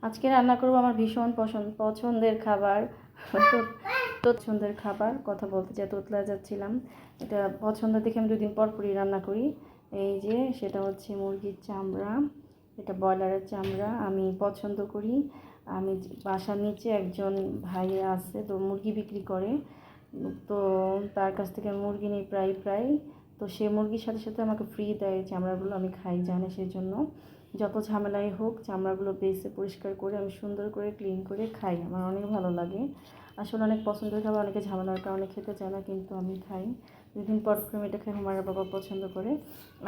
আজকে রান্না করব আমার ভীষণ পছন্দের খাবার। তো পছন্দের খাবার কথা বলতে যা তোতলা যাচ্ছিলাম। এটা পছন্দ দেখে আমি 2 দিন পর পরই রান্না করি। এই যে সেটা হচ্ছে মুরগির চামড়া, এটা ব্রয়লারের চামড়া আমি পছন্দ করি। আমি বাসার নিচে একজন ভাই আছে, তো মুরগি বিক্রি করে, তো তার কাছ থেকে মুরগি নিই প্রায়। তো সে মুরগির সাথে সাথে আমাকে ফ্রি দেয় চামড়াগুলো, আমি খাই জানে, সেই জন্য যত ঝামেলাই হোক চামড়াগুলো বেছে পরিষ্কার করে আমি সুন্দর করে ক্লিন করে খাই। আমার অনেক ভালো লাগে। আসলে অনেক পছন্দের খাবার, অনেকে ঝামেলার কারণে খেতে চায় না, কিন্তু আমি খাই। 2 দিন পর আমি এটা খাই, আমার বাবা পছন্দ করে।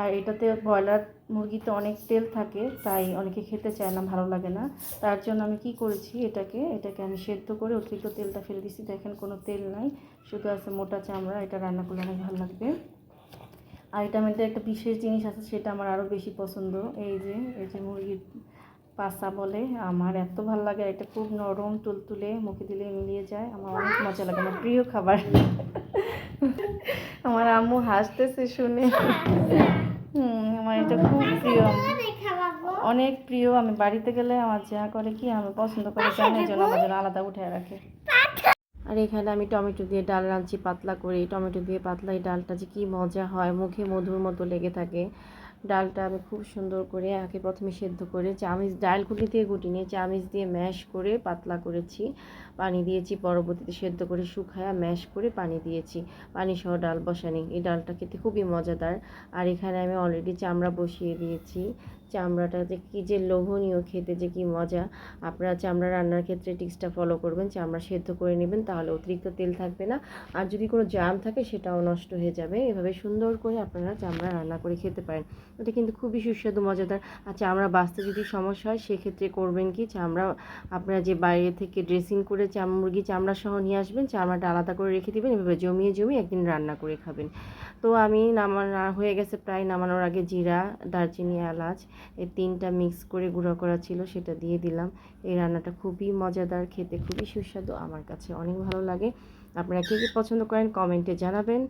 আর এটাতে ব্রয়লার মুরগিতে অনেক তেল থাকে, তাই অনেকে খেতে চায় না, ভালো লাগে না। তার জন্য আমি কি করেছি, এটাকে আমি সেদ্ধ করে অতিরিক্ত তেলটা ফেলে দিছি। দেখেন কোনো তেল নাই, শুধু আছে মোটা চামড়া। এটা রান্না করলে অনেক ভালো লাগবে। আর এটার মধ্যে একটা বিশেষ জিনিস আছে, সেটা আমার আরও বেশি পছন্দ। এই যে মুরগির পাসা বলে, আমার এত ভালো লাগে। এটা খুব নরম তুলতুলে, মুখে দিলে মিলিয়ে যায়, আমার অনেক মজা লাগে, আমার প্রিয় খাবার। আমার আম্মু হাসতেছে শুনে। আমার এটা খুব প্রিয়, অনেক প্রিয়। আমি বাড়িতে গেলে আমার যা করে কি, আমি পছন্দ করে জানে, এই জন্য আমার জন্য আলাদা উঠে রাখে। আর এখানে আমি টমেটো দিয়ে ডাল রাঁধছি পাতলা করে। টমেটো দিয়ে পাতলা এই ডালটা যে কী মজা হয়, মুখে মধুর মতো লেগে থাকে। ডালটা আমি খুব সুন্দর করে আগে প্রথমে সেদ্ধ করে চামিচ, ডালগুলি দিয়ে গুটিয়ে চামিচ দিয়ে ম্যাশ করে পাতলা করেছি, পানি দিয়েছি, পরবর্তীতে সেদ্ধ করে শুকায়া ম্যাশ করে পানি দিয়েছি, পানি সহ ডাল বসানি। এই ডালটা খেতে খুবই মজাদার। আর এখানে আমি অলরেডি চামড়া বসিয়ে দিয়েছি। চামড়াটা যে কী যে লোভনীয়, খেতে যে কী মজা। আপনারা চামড়া রান্নার ক্ষেত্রে টিক্সটা ফলো করবেন, চামড়া সেদ্ধ করে নেবেন, তাহলে অতিরিক্ত তেল থাকবে না। আর যদি কোনো জাম থাকে সেটাও নষ্ট হয়ে যাবে। এভাবে সুন্দর করে আপনারা চামড়া রান্না করে খেতে পারেন, এটা কিন্তু খুবই সুস্বাদু মজাদার। আর চামড়া বাঁচতে যদি সমস্যা হয় সেক্ষেত্রে করবেন কি, চামড়া আপনারা যে বাইরে থেকে ড্রেসিং করে মুরগি চামড়া সহ নিয়ে আসবেন, চামড়াটা আলাদা করে রেখে দেবেন, এভাবে জমিয়ে একদিন রান্না করে খাবেন। তো আমি নামানো হয়ে গেছে প্রায়, নামানোর আগে জিরা, দারচিনি, এলাচ এই 3টা মিক্স করে গুঁড়ো করা ছিল, সেটা দিয়ে দিলাম। এই রান্নাটা খুবই মজাদার, খেতে খুবই সুস্বাদু, আমার কাছে অনেক ভালো লাগে। আপনারা কী কী পছন্দ করেন কমেন্টে জানাবেন।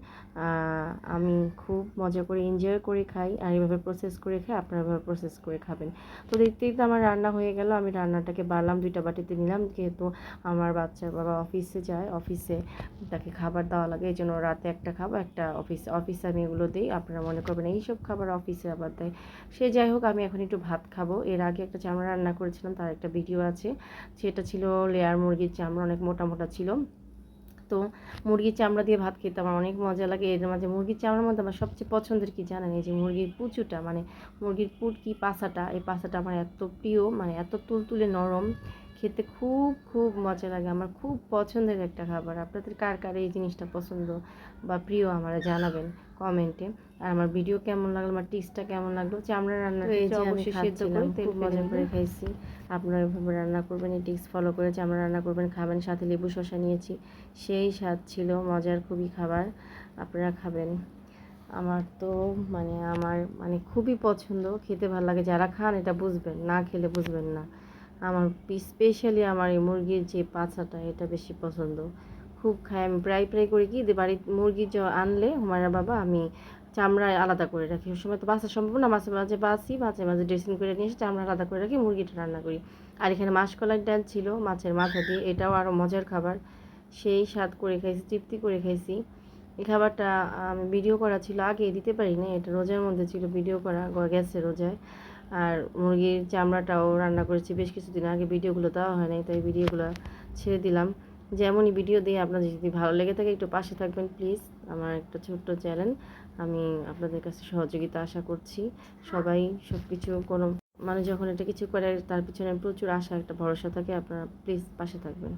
আমি খুব মজা করে এনজয় করে খাই, আর এইভাবে প্রসেস করে খাই, আপনারা এভাবে প্রসেস করে খাবেন। তো দেখতেই তো আমার রান্না হয়ে গেল। আমি রান্নাটাকে বাড়লাম, 2টা বাটিতে নিলাম, যেহেতু আমার বাচ্চার বাবা অফিসে যায়, অফিসে তাকে খাবার দেওয়া লাগে, এই জন্য রাতে একটা খাবো, একটা অফিসে আমি এগুলো দিই। আপনারা মনে করবেন এইসব খাবার অফিসে আবার দেয়, সে যাই হোক। আমি এখন একটু ভাত খাবো। এর আগে একটা চামড়া রান্না করেছিলাম, তার একটা ভিডিও আছে, সেটা ছিল লেয়ার মুরগির চামড়া, অনেক মোটা মোটা ছিল। তো মুরগির চামড়া দিয়ে ভাত খেতে আমার অনেক মজা লাগে। এর মাঝে মুরগির চামড়ার মধ্যে আমার সবচেয়ে পছন্দের কি জানেন, এই যে মুরগির পুচুটা, মানে মুরগির পুটকি পাছাটা, এই পাছাটা আমার এত প্রিয়, মানে এত তুলতুলে নরম, খেতে খুব খুব মজা লাগে। আমার খুব পছন্দের একটা খাবার। আপনাদের কার কার এই জিনিসটা পছন্দ বা প্রিয় আমারা জানাবেন কমেন্টে। আর আমার ভিডিও কেমন লাগলো, আমার টিপসটা কেমন লাগলো, চামড়া রান্নাটা অবশ্যই সেদ্ধ করে তেল মজা করে খাইছি। আপনারা এভাবে রান্না করবেন, এই টিপস ফলো করে চামড়া রান্না করবেন, খাবেন। সাথে লেবু শসা নিয়েছি, সেই স্বাদ ছিল, মজার খুবই খাবার, আপনারা খাবেন। আমার তো আমার খুবই পছন্দ, খেতে ভালো লাগে। যারা খান এটা বুঝবেন, না খেলে বুঝবেন না। আমার স্পেশালি আমার এই মুরগির যে পাছাটা, এটা বেশি পছন্দ, খুব খাই আমি। প্রায় করি কি, বাড়ির মুরগি আনলে হুমায়রা বাবা, আমি চামড়া আলাদা করে রাখি। ওই সময় তো বাঁচা সম্ভব না, মাঝে মাঝে ড্রেসিং করে নিয়ে এসে চামড়া আলাদা করে রাখি, মুরগিটা রান্না করি। আর এখানে মাসকলাইয়ের ডাল ছিল মাছের মাথা দিয়ে, এটাও আরও মজার খাবার, সেই স্বাদ করে খাইছি, তৃপ্তি করে খাইছি। এই খাবারটা আমি ভিডিও করা ছিল, আগে দিতে পারি না, এটা রোজার মধ্যে ছিল, ভিডিও করা গেছে রোজায়। আর মুরগির চামড়াটাও রান্না করেছি বেশ কিছুদিন আগে, ভিডিওগুলো দেওয়া হয় নাই, তাই ভিডিওগুলো ছেড়ে দিলাম। যেমনই ভিডিও দিয়ে আপনাদের যদি ভালো লেগে থাকে একটু পাশে থাকবেন প্লিজ। আমার একটা ছোট্ট চ্যানেল, আমি আপনাদের কাছে সহযোগিতা আশা করছি। সবাই সব কিছু, কোনো মানুষ যখন এটা কিছু করে তার পিছনে প্রচুর আশা, একটা ভরসা থাকে, আপনারা প্লিজ পাশে থাকবেন।